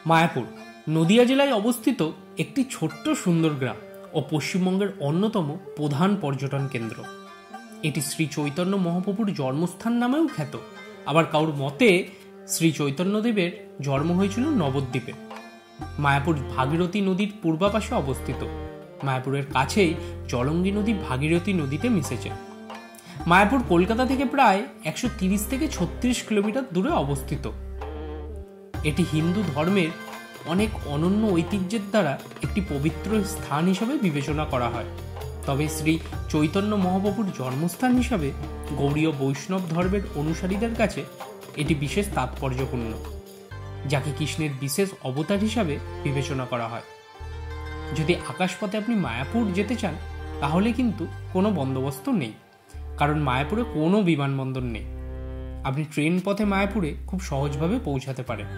মায়াপুর নদিয়া জেলায় অবস্থিত একটি ছোট্ট সুন্দর গ্রাম ও পশ্চিমবঙ্গের অন্যতম প্রধান পর্যটন কেন্দ্র। এটি শ্রী চৈতন্য মহাপ্রভুর জন্মস্থান নামেও খ্যাত। আবার কারোর মতে শ্রী চৈতন্যদেবের জন্ম হয়েছিল নবদ্বীপে। মায়াপুর ভাগীরথী নদীর পূর্বাপাশে অবস্থিত। মায়াপুরের কাছেই জলঙ্গি নদী ভাগীরথী নদীতে মিশেছে। মায়াপুর কলকাতা থেকে প্রায় 130 থেকে 36 কিলোমিটার দূরে অবস্থিত। এটি হিন্দু ধর্মের অনেক অনন্য ঐতিহ্যের দ্বারা একটি পবিত্র স্থান হিসেবে বিবেচনা করা হয়। তবে শ্রী চৈতন্য মহাপ্রভুর জন্মস্থান হিসাবে গৌড়ীয় বৈষ্ণব ধর্মের অনুসারীদের কাছে এটি বিশেষ তাৎপর্যপূর্ণ, যাকে কৃষ্ণের বিশেষ অবতার হিসাবে বিবেচনা করা হয়। যদি আকাশপথে আপনি মায়াপুর যেতে চান তাহলে কিন্তু কোনো বন্দোবস্ত নেই, কারণ মায়াপুরে কোনো বিমানবন্দর নেই। আপনি ট্রেন পথে মায়াপুরে খুব সহজভাবে পৌঁছাতে পারেন।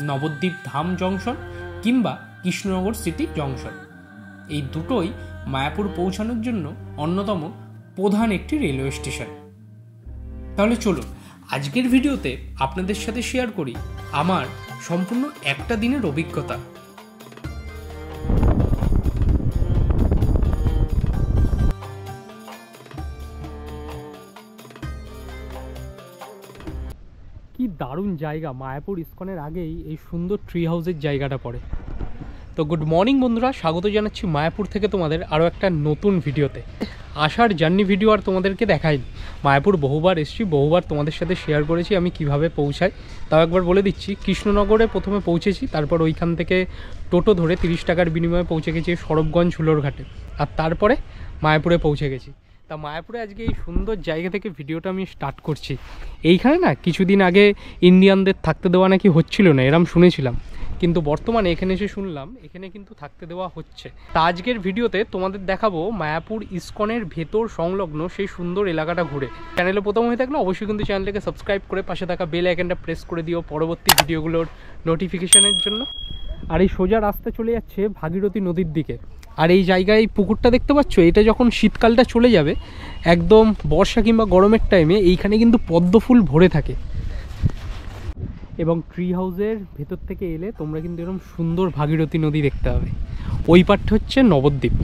নবদ্বীপ ধাম জংশন কিংবা কৃষ্ণনগর সিটি জংশন, এই দুটোই মায়াপুর পৌঁছানোর জন্য অন্যতম প্রধান একটি রেলওয়ে স্টেশন। তাহলে চলুন আজকের ভিডিওতে আপনাদের সাথে শেয়ার করি আমার সম্পূর্ণ একটা দিনের অভিজ্ঞতা। কি দারুণ জায়গা! মায়াপুর ইস্কনের আগেই এই সুন্দর ট্রি হাউসের জায়গাটা পড়ে। তো গুড মর্নিং বন্ধুরা, স্বাগত জানাচ্ছি মায়াপুর থেকে তোমাদের আরও একটা নতুন ভিডিওতে। আসার জার্নি ভিডিও আর তোমাদেরকে দেখাইনি। মায়াপুর বহুবার এসেছি, বহুবার তোমাদের সাথে শেয়ার করেছি আমি কিভাবে পৌঁছাই। তাও একবার বলে দিচ্ছি, কৃষ্ণনগরে প্রথমে পৌঁছেছি, তারপর ওইখান থেকে টোটো ধরে 30 টাকার বিনিময়ে পৌঁছে গেছি সরবগঞ্জ হুলোরঘাটে, আর তারপরে মায়াপুরে পৌঁছে গেছি। তা মায়াপুরে আজকে এই সুন্দর জায়গা থেকে ভিডিওটা আমি স্টার্ট করছি। এইখানে না কিছুদিন আগে ইন্ডিয়ানদের থাকতে দেওয়া নাকি হচ্ছিল না, এরম শুনেছিলাম, কিন্তু বর্তমানে এখানে এসে শুনলাম এখানে কিন্তু থাকতে দেওয়া হচ্ছে। তা আজকের ভিডিওতে তোমাদের দেখাবো মায়াপুর ইস্কনের ভেতর সংলগ্ন সেই সুন্দর এলাকাটা ঘুরে। চ্যানেলে প্রথম হয়ে থাকলে অবশ্যই কিন্তু চ্যানেলটাকে সাবস্ক্রাইব করে পাশে থাকা বেল আইকনটা প্রেস করে দিও পরবর্তী ভিডিওগুলোর নোটিফিকেশনের জন্য। আর এই সোজা রাস্তা চলে যাচ্ছে ভাগীরথী নদীর দিকে। আর এই জায়গায় পুকুরটা দেখতে পাচ্ছ, এটা যখন শীতকালটা চলে যাবে, একদম বর্ষা কিংবা গরমের টাইমে এইখানে কিন্তু পদ্ম ফুল ভরে থাকে। এবং ট্রি হাউসের ভেতর থেকে এলে তোমরা কিন্তু এরকম সুন্দর ভাগীরথী নদী দেখতে পাবে। ওই পারটা হচ্ছে নবদ্বীপ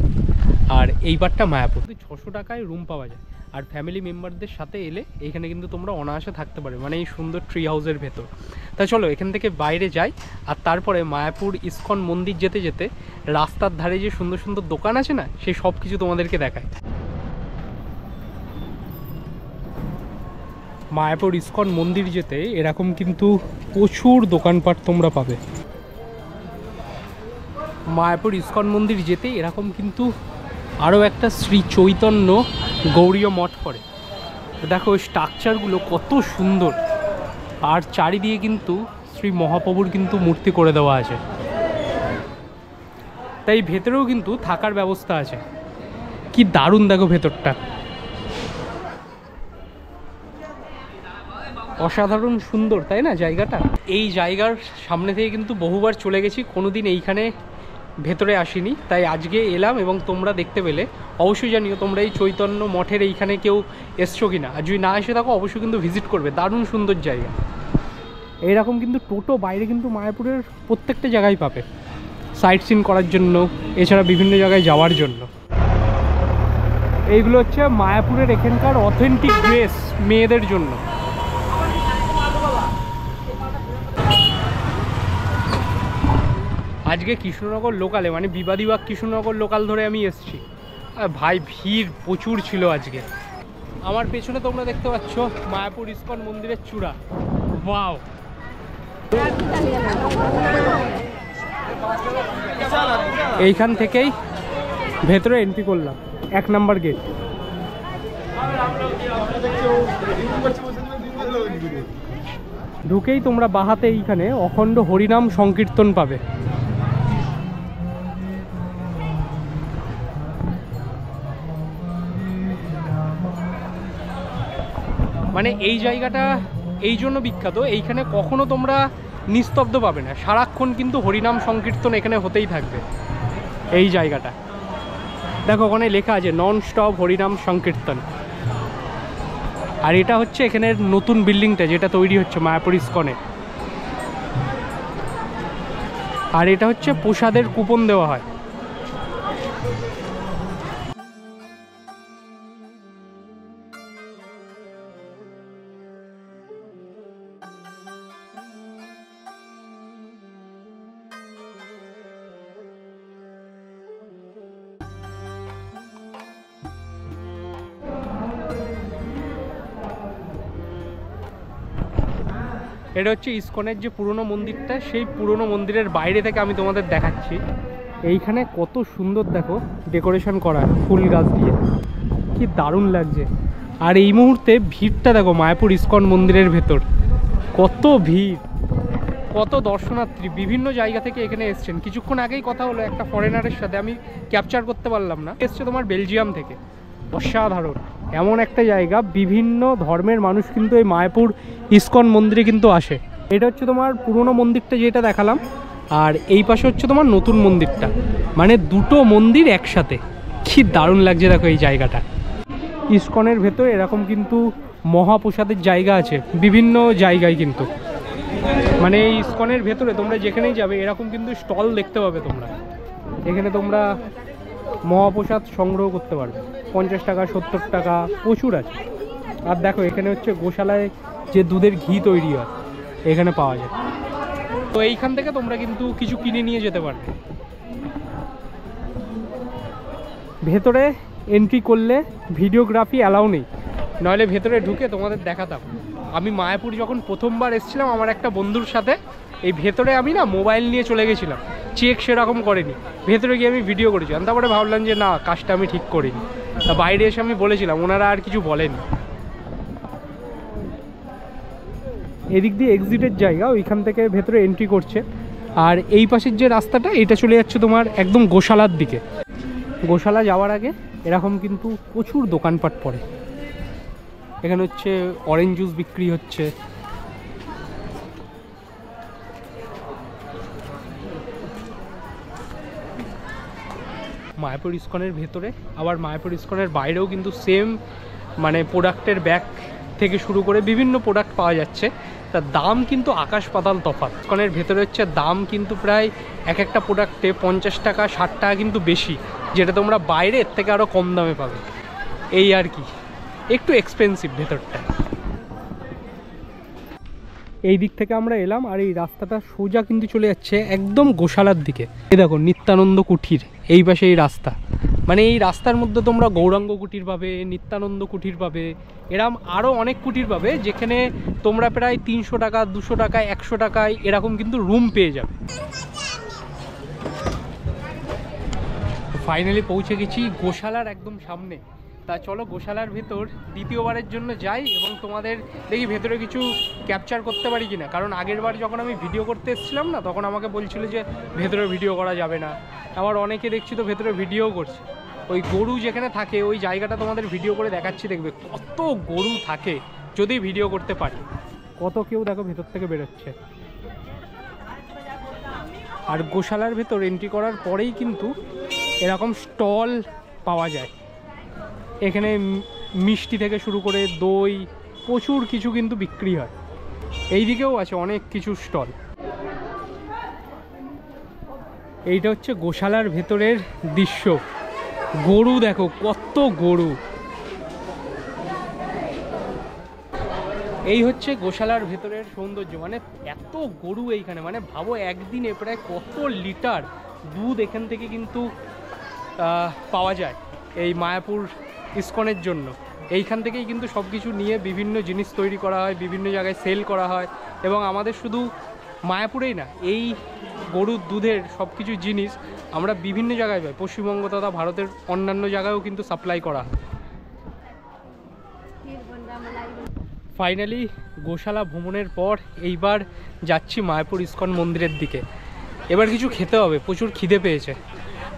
আর এই পারটা মায়াপুর। 600 টাকায় রুম পাওয়া যায়, আর ফ্যামিলি মেম্বারদের সাথে এলে এখানে কিন্তু তোমরা অনায়াসে থাকতে পারবে, মানে এই সুন্দর ট্রি হাউসের ভেতর। তা চলো এখান থেকে বাইরে যাই, আর তারপরে মায়াপুর ইস্কন মন্দির যেতে যেতে রাস্তার ধারে যে সুন্দর সুন্দর দোকান আছে না, সেই সব কিছু তোমাদেরকে দেখায়। মায়াপুর ইস্কন মন্দির যেতে এরকম কিন্তু প্রচুর দোকানপাট তোমরা পাবে। মায়াপুর ইস্কন মন্দির যেতে এরকম কিন্তু আরও একটা শ্রী চৈতন্য গৌড়ীয় মঠ পড়ে। দেখো ওই স্ট্রাকচারগুলো কত সুন্দর, আর চারিদিকে কিন্তু শ্রী মহাপ্রভুর কিন্তু মূর্তি করে দেওয়া আছে। তাই ভেতরেও কিন্তু থাকার ব্যবস্থা আছে। কি দারুণ দেখো ভেতরটা, অসাধারণ সুন্দর, তাই না জায়গাটা? এই জায়গার সামনে থেকে কিন্তু বহুবার চলে গেছি, কোনোদিন এইখানে ভেতরে আসিনি, তাই আজকে এলাম এবং তোমরা দেখতে পেলে। অবশ্যই জানিও তোমরা এই চৈতন্য মঠের এইখানে কেউ এসছো কিনা, আর যদি না এসে থাকো অবশ্যই কিন্তু ভিজিট করবে। দারুণ সুন্দর জায়গা। এইরকম কিন্তু টোটো বাইরে কিন্তু মায়াপুরের প্রত্যেকটা জায়গায় পাবে, সাইট সিন করার জন্য, এছাড়া বিভিন্ন জায়গায় যাওয়ার জন্য। এইগুলো হচ্ছে মায়াপুরের এখানকার অথেন্টিক ড্রেস মেয়েদের জন্য। আজকে কৃষ্ণনগর লোকালে, মানে বিবাদীবাগ কৃষ্ণনগর লোকাল ধরে আমি এসেছি। ভাই ভিড় প্রচুর ছিল আজকে। আমার পেছনে তোমরা দেখতে পাচ্ছ মায়াপুর ইস্কন মন্দিরের চূড়া। ওয়াও! এইখান থেকেই ভেতরে এন্ট্রি করলাম, 1 নম্বর গেট। ঢুকেই তোমরা বাহাতে এইখানে অখণ্ড হরিনাম সংকীর্তন পাবে। মানে এই জায়গাটা এই জন্য বিখ্যাত, এইখানে কখনো তোমরা নিস্তব্ধ পাবে না, সারাক্ষণ কিন্তু হরিনাম সংকীর্তন এখানে হতেই থাকবে। এই জায়গাটা দেখো, ওখানে লেখা আছে নন স্টপ হরিনাম সংকীর্তন। আর এটা হচ্ছে এখানের নতুন বিল্ডিংটা যেটা তৈরি হচ্ছে মায়াপুর ইস্কনে। আর এটা হচ্ছে প্রসাদের কুপন দেওয়া হয়। এটা হচ্ছে ইসকনের যে পুরনো মন্দিরটা, সেই পুরনো মন্দিরের বাইরে থেকে আমি তোমাদের দেখাচ্ছি। এইখানে কত সুন্দর দেখো ডেকোরেশন করা ফুল গাছ দিয়ে, কি দারুণ লাগছে। আর এই মুহূর্তে ভিড়টা দেখো মায়াপুর ইসকন মন্দিরের ভেতর, কত ভিড়, কত দর্শনার্থী বিভিন্ন জায়গা থেকে এখানে এসছেন। কিছুক্ষণ আগেই কথা হলো একটা ফরেনারের সাথে, আমি ক্যাপচার করতে পারলাম না, এসছে তোমার বেলজিয়াম থেকে। অসাধারণ এমন একটা জায়গা, বিভিন্ন ধর্মের মানুষ কিন্তু এই মায়াপুর ইসকন মন্দিরে কিন্তু আসে। এটা হচ্ছে তোমার পুরনো মন্দিরটা যেটা দেখালাম, আর এই পাশে হচ্ছে তোমার নতুন মন্দিরটা, মানে দুটো মন্দির একসাথে। কি দারুণ লাগছে দেখো এই জায়গাটা। ইসকনের ভেতর এরকম কিন্তু মহাপ্রসাদের জায়গা আছে বিভিন্ন জায়গায়, কিন্তু মানে এই ইসকনের ভেতরে তোমরা যেখানেই যাবে এরকম কিন্তু স্টল দেখতে পাবে তোমরা। এখানে তোমরা মহাপ্রসাদ সংগ্রহ করতে পারবে, 50 টাকা 70 টাকা প্রচুর আছে। আর দেখো এখানে হচ্ছে গোশালায় যে দুধের ঘি তৈরি হয় এখানে পাওয়া যায়, তো এইখান থেকে তোমরা কিন্তু কিছু কিনে নিয়ে যেতে পারবে। ভেতরে এন্ট্রি করলে ভিডিওগ্রাফি অ্যালাউ নেই, নইলে ভেতরে ঢুকে তোমাদের দেখাতাম। আমি মায়াপুর যখন প্রথমবার এসেছিলাম আমার একটা বন্ধুর সাথে, এই ভেতরে আমি না মোবাইল নিয়ে চলে গেছিলাম, চেক সেরকম করেনি, ভেতরে গিয়ে আমি ভিডিও করেছিলাম। তারপরে ভাবলাম যে না, কাজটা আমি ঠিক করিনি, তা বাইরে এসে আমি বলেছিলাম, ওনারা আর কিছু বলেনি। এদিক দিয়ে এক্সিটের জায়গা, ওইখান থেকে ভেতরে এন্ট্রি করছে। আর এই পাশের যে রাস্তাটা, এটা চলে যাচ্ছে তোমার একদম গোশালার দিকে। গোশালা যাওয়ার আগে এরকম কিন্তু প্রচুর দোকানপাট পড়ে। এখানে হচ্ছে অরেঞ্জ জুস বিক্রি হচ্ছে, মায়াপুর ইসকনের ভেতরে। আবার মায়াপুর ইসকনের বাইরেও কিন্তু সেম মানে প্রোডাক্টের ব্যাগ থেকে শুরু করে বিভিন্ন প্রোডাক্ট পাওয়া যাচ্ছে, তার দাম কিন্তু আকাশ পাতাল তফাৎ। ইসকনের ভেতরে হচ্ছে দাম কিন্তু প্রায় এক একটা প্রোডাক্টে 50 টাকা 60 টাকা কিন্তু বেশি, যেটা তোমরা বাইরে এর থেকে আরও কম দামে পাবে। এই আর কি, একটু এক্সপেন্সিভ ভেতরটা। এই দিক থেকে আমরা এলাম, আর এই রাস্তাটা সোজা কিন্তু চলে যাচ্ছে একদম গোশালার দিকে। এই দেখো নিত্যানন্দ কুঠির, এই পাশে এই রাস্তা, মানে এই রাস্তার মধ্যে তোমরা গৌরাঙ্গ কুঠির পাবে, নিত্যানন্দ কুঠির পাবে, এরম আরও অনেক কুঠির পাবে, যেখানে তোমরা প্রায় 300 টাকা 200 টাকায় 100 টাকায় এরকম কিন্তু রুম পেয়ে যাবে। ফাইনালি পৌঁছে গেছি গোশালার একদম সামনে। তা চলো গোশালার ভেতর দ্বিতীয়বারের জন্য যাই এবং তোমাদের দেখি ভেতরে কিছু ক্যাপচার করতে পারি কিনা। কারণ আগের বার যখন আমি ভিডিও করতে এসেছিলাম না, তখন আমাকে বলছিল যে ভেতরে ভিডিও করা যাবে না। আবার অনেকে দেখছি তো ভেতরে ভিডিও করছে। ওই গরু যেখানে থাকে ওই জায়গাটা তোমাদের ভিডিও করে দেখাচ্ছি, দেখবে কত গরু থাকে যদি ভিডিও করতে পারি। কত কেউ দেখো ভেতর থেকে বেরোচ্ছে। আর গোশালার ভেতর এন্ট্রি করার পরেই কিন্তু এরকম স্টল পাওয়া যায়। এখানে মিষ্টি থেকে শুরু করে দই প্রচুর কিছু কিন্তু বিক্রি হয়। এই দিকেও আছে অনেক কিছু স্টল। এইটা হচ্ছে গোশালার ভেতরের দৃশ্য। গরু দেখো কত গরু। এই হচ্ছে গোশালার ভেতরের সৌন্দর্য, মানে এত গরু এইখানে, মানে ভাবো একদিনে প্রায় কত লিটার দুধ এখান থেকে কিন্তু পাওয়া যায় এই মায়াপুর ইসকনের জন্য। এইখান থেকেই কিন্তু সব কিছু নিয়ে বিভিন্ন জিনিস তৈরি করা হয়, বিভিন্ন জায়গায় সেল করা হয়। এবং আমাদের শুধু মায়াপুরেই না, এই গরুর দুধের সব কিছু জিনিস আমরা বিভিন্ন জায়গায় পাই, পশ্চিমবঙ্গ তথা ভারতের অন্যান্য জায়গায়ও কিন্তু সাপ্লাই করা হয়। ফাইনালি গোশালা ভ্রমণের পর এইবার যাচ্ছি মায়াপুর ইসকন মন্দিরের দিকে। এবার কিছু খেতে হবে, প্রচুর খিদে পেয়েছে।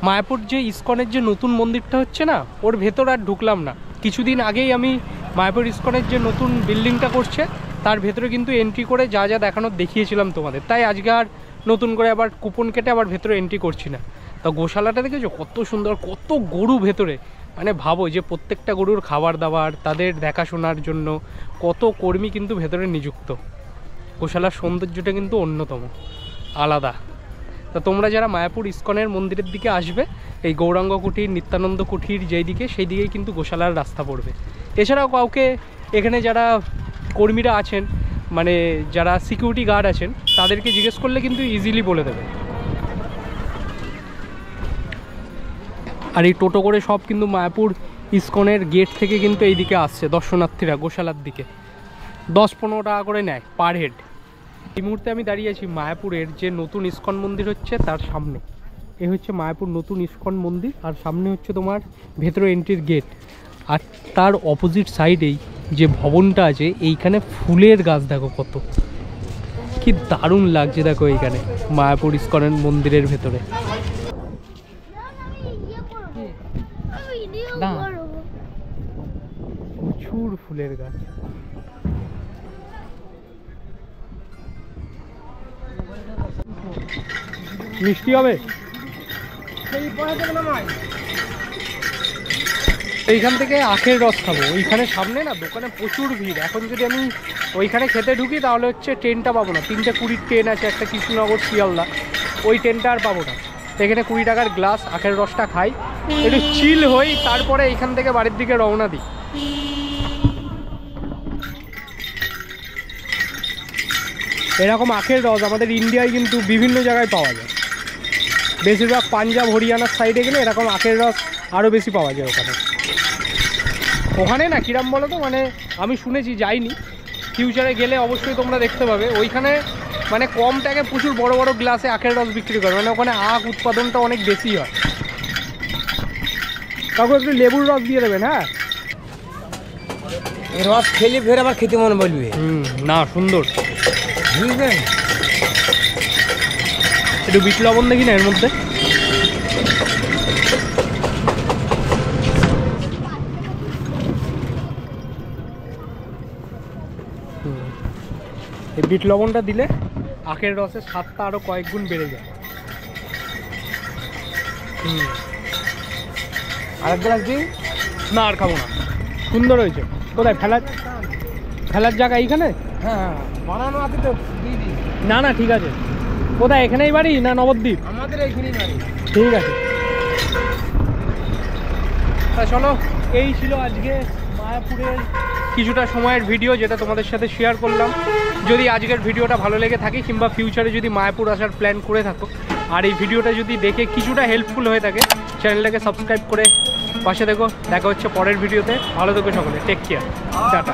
মায়াপুর যে ইসকনের যে নতুন মন্দিরটা হচ্ছে না, ওর ভেতর আর ঢুকলাম না। কিছুদিন আগেই আমি মায়াপুর ইসকনের যে নতুন বিল্ডিংটা করছে তার ভেতরে কিন্তু এন্ট্রি করে যা যা দেখানোর দেখিয়েছিলাম তোমাদের, তাই আজকে আর নতুন করে আবার কুপন কেটে আবার ভেতরে এন্ট্রি করছি না। তা গোশালাটা দেখেছো কত সুন্দর, কত গরু ভেতরে, মানে ভাবো যে প্রত্যেকটা গরুর খাবার দাবার, তাদের দেখাশোনার জন্য কত কর্মী কিন্তু ভেতরে নিযুক্ত। গোশালার সৌন্দর্যটা কিন্তু অন্যতম, আলাদা। তো তোমরা যারা মায়াপুর ইস্কনের মন্দিরের দিকে আসবে, এই গৌরাঙ্গ কুটির, নিত্যানন্দ কুটির যেই দিকে, সেই দিকেই কিন্তু গোশালার রাস্তা পড়বে। এছাড়াও কাউকে এখানে যারা কর্মীরা আছেন, মানে যারা সিকিউরিটি গার্ড আছেন, তাদেরকে জিজ্ঞেস করলে কিন্তু ইজিলি বলে দেবে। আর এই টোটো করে সব কিন্তু মায়াপুর ইস্কনের গেট থেকে কিন্তু এইদিকে আসছে দর্শনার্থীরা গোশালার দিকে। 10-15 টাকা করে নেয় পার হেড। এই মুহূর্তে আমি দাঁড়িয়ে আছি মায়াপুরের যে নতুন ইস্কন মন্দির হচ্ছে তার সামনে। এ হচ্ছে মায়াপুর নতুন ইস্কন মন্দির, আর সামনে হচ্ছে তোমার ভেতরে এন্ট্রির গেট। আর তার অপোজিট সাইডেই যে ভবনটা আছে, এইখানে ফুলের গাছ দেখো কত, কি দারুণ লাগছে দেখো এইখানে মায়াপুর ইস্কনের মন্দিরের ভেতরে। প্রচুর ফুলের গাছ। মিষ্টি হবে এইখান থেকে আখের রস খাবো। ওইখানে সামনে না দোকানে প্রচুর ভিড়। এখন যদি আমি ওইখানে খেতে ঢুকি তাহলে হচ্ছে ট্রেনটা পাবো না। 3:20 ট্রেন আছে, একটা কৃষ্ণনগর শিয়ালদা, ওই ট্রেনটা আর পাবো না। এখানে 20 টাকার গ্লাস আখের রসটা খাই, একটু চিল হই, তারপরে এইখান থেকে বাড়ির দিকে রওনা দিই। এরকম আখের রস আমাদের ইন্ডিয়ায় কিন্তু বিভিন্ন জায়গায় পাওয়া যায়। বেশিরভাগ পাঞ্জাব হরিয়ানার সাইডে গেলে এরকম আখের রস আরও বেশি পাওয়া যায়। ওখানে না কিরাম বলো তো, মানে আমি শুনেছি, যাইনি, ফিউচারে গেলে অবশ্যই তোমরা দেখতে পাবে। ওইখানে মানে কম টাকায় প্রচুর বড় বড় গ্লাসে আখের রস বিক্রি করে, মানে ওখানে আখ উৎপাদনটা অনেক বেশি হয়। কাউকে একটু লেবুর রস দিয়ে দেবেন। হ্যাঁ, রস খেলে ফের আবার খেতে মনে বলবে। না সুন্দর, বুঝলেন? একটু বিট লবণ দেখি না এর মধ্যে। এই বিট লবণটা দিলে আখের রসের স্বাদটা আরো কয়েক গুণ বেড়ে যায়। আর এক গ্লাস দিই না, আর খাবো না। সুন্দর হয়েছে। কোথায় ফেলার জায়গা? এইখানে? হ্যাঁ, বানানো আছে তো, দিয়ে দিই। না না ঠিক আছে। কোথায়, এখানেই বাড়ি না নবদ্বীপ? আমাদের এইখানেই বাড়ি। ঠিক আছে। তা চলো, এই ছিল আজকে মায়াপুরের কিছুটা সময়ের ভিডিও, যেটা তোমাদের সাথে শেয়ার করলাম। যদি আজকের ভিডিওটা ভালো লেগে থাকে, কিংবা ফিউচারে যদি মায়াপুর আসার প্ল্যান করে থাকো, আর এই ভিডিওটা যদি দেখে কিছুটা হেল্পফুল হয়ে থাকে, চ্যানেলটাকে সাবস্ক্রাইব করে পাশে দেখো। দেখা হচ্ছে পরের ভিডিওতে। ভালো থেকো সকলে, টেক কেয়ার, টাটা।